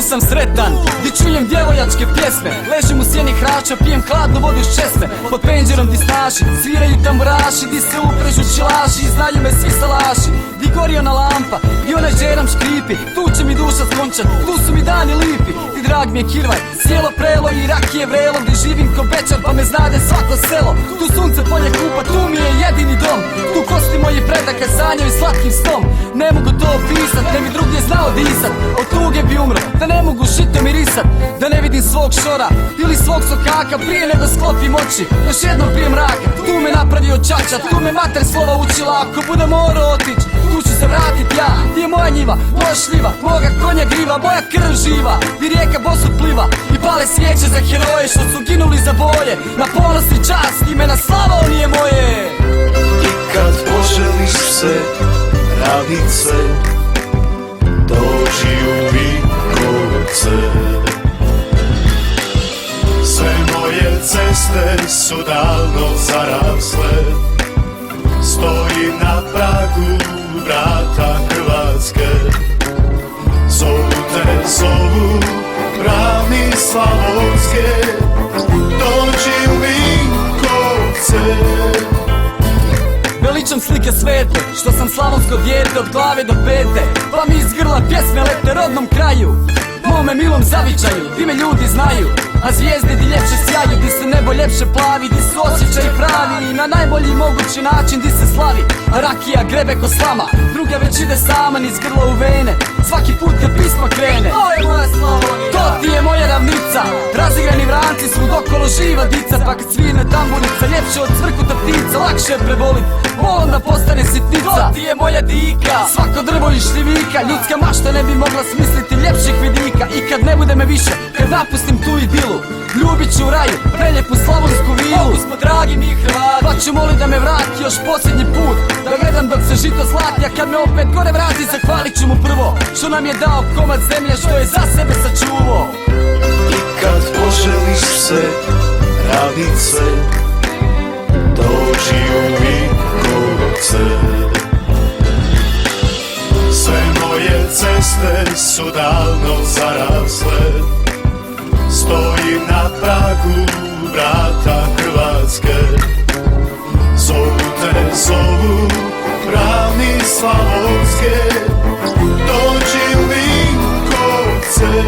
sam sretan, di čujem djevojačke pjesme. Ležim u sjeni hrača, pijem hladnu vodu iz česme. Pod penđerom di snaši, sviraju tamburaši, di se uprežu čilaši i znaju me svi salaši. Di gori ona lampa i onaj žeram škripi, tu će mi duša skončat, tu su mi dani lipi. Ti drag mi je kirvaj, sjelo prelo i rakije vrelo, gdje živim ko Bečar pa me znade svako selo. Tu sunce polje kupa, tu mi je jedini dom, tu kosti moji predaka sanjaju slatkim snom. Ne mogu to opisat, ne bi drugdje znao disat, od tuge bi umro, da ne mogu žito mirisat. Da ne vidim svog šora ili svog sokaka prije nego sklopim oči, još jednom prije mraka. Tu me napravio čača, tu me mater slova učila, ako budem morao otić, tu ću se vratit ja. Ti je moja njiva, moja šljiva, moga konja griva, moja krv živa, di rijeka bosud pliva i pale svijeće za heroje što su ginuli za boje. Na ponos i čast, imena Slavonije moje. I kad poželiš se, radit se, dođi u Vinkovce. Sve moje ceste su davno zarasle, stoji na pragu vrata Hrvatske. Zovu te, zovu ravni slavonske, dođi u Vinkovce. Veličam slike svete, što sam slavonsko dijete od glave do pete, pa mi iz grla pjesme lete rodnom kraju, mome milom zavičaju, di me ljudi znaju. A zvijezde di ljepše sjaju, di se nebo ljepše plavi, di su osjećaj pravi i na najbolji mogući način di se slavi. A rakija grebe ko slama, druga već ide sama niz grla u vene, svaki put kad pisma krene. To je moja Slavonija, to ti je moja ravnica, razigrani vranci svud okolo živa dica. Pa kad svine tamburica, ljepše od cvrkuta ptica, lakše je prebolit, onda postane sitnica. To ti je moja dika, svako drvo i šljivika, ljudska mašta ne bi mogla smisliti ljepših vidika. I kad ne bude me više, kad napustim tu idilu, ljubit ću u raju, preljepu slavonsku vilu. Smo dragi mi Hrvati, pa ću molit da me vrati još posljednji put, da gledam dok se žito zlati. A kad me opet gore vrati, zahvalit ću mu prvo što nam je dao komad zemlje, što je za sebe sačuvao. I kad poželiš se, radit se, dođi u Vinkovce. Sve moje ceste su davno zarasle, stoji na pragu vrata Hrvatske. Zovu te, zovu ravni slavonske, dođi u Vinkovce.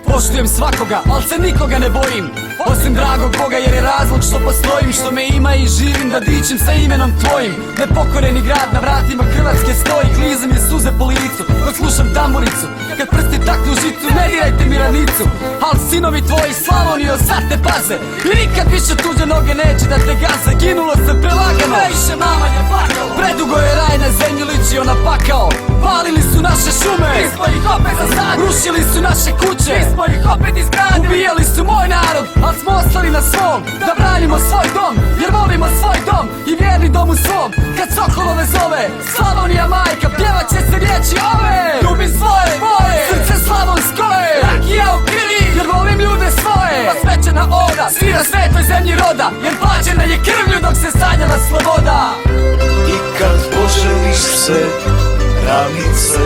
Poštujem svakoga, al se nikoga ne bojim, osim dragog Boga jer je razlog što postojim, što me ima i živim da dičim sa imenom tvojim. Nepokoreni grad na vratima Hrvatske stoji, klizem je suze po licu dok slušam tamburicu. Kad prsti taknu žicu, ne dirajte mi ranicu, al sinovi tvoji Slavonijo sad te paze i nikad više tuđe noge neće da te gaze. Ginulo se prelagano, previše mama je plakalo, predugo je raj na zemlji ličio na pakao. Palili su naše šume, mi smo ih opet zasadili, rušili su naše kuće, mi smo ih opet izgradili. Ubijali su moj narod, al smo ostali na svom, da branimo svoj dom, jer volimo svoj dom i vjerni dom u svom. Kad sokolove zove Slavonija majka, pjevat će se riječi ove. Ljubim svoje, moje, srce slavonsko je, rakija u krvi, jer volim ljude svoje. Pa svečana oda, svira svetoj zemlji roda, jer plaćena je krvlju dok se sanjala sloboda. I kad poželiš se, radit se,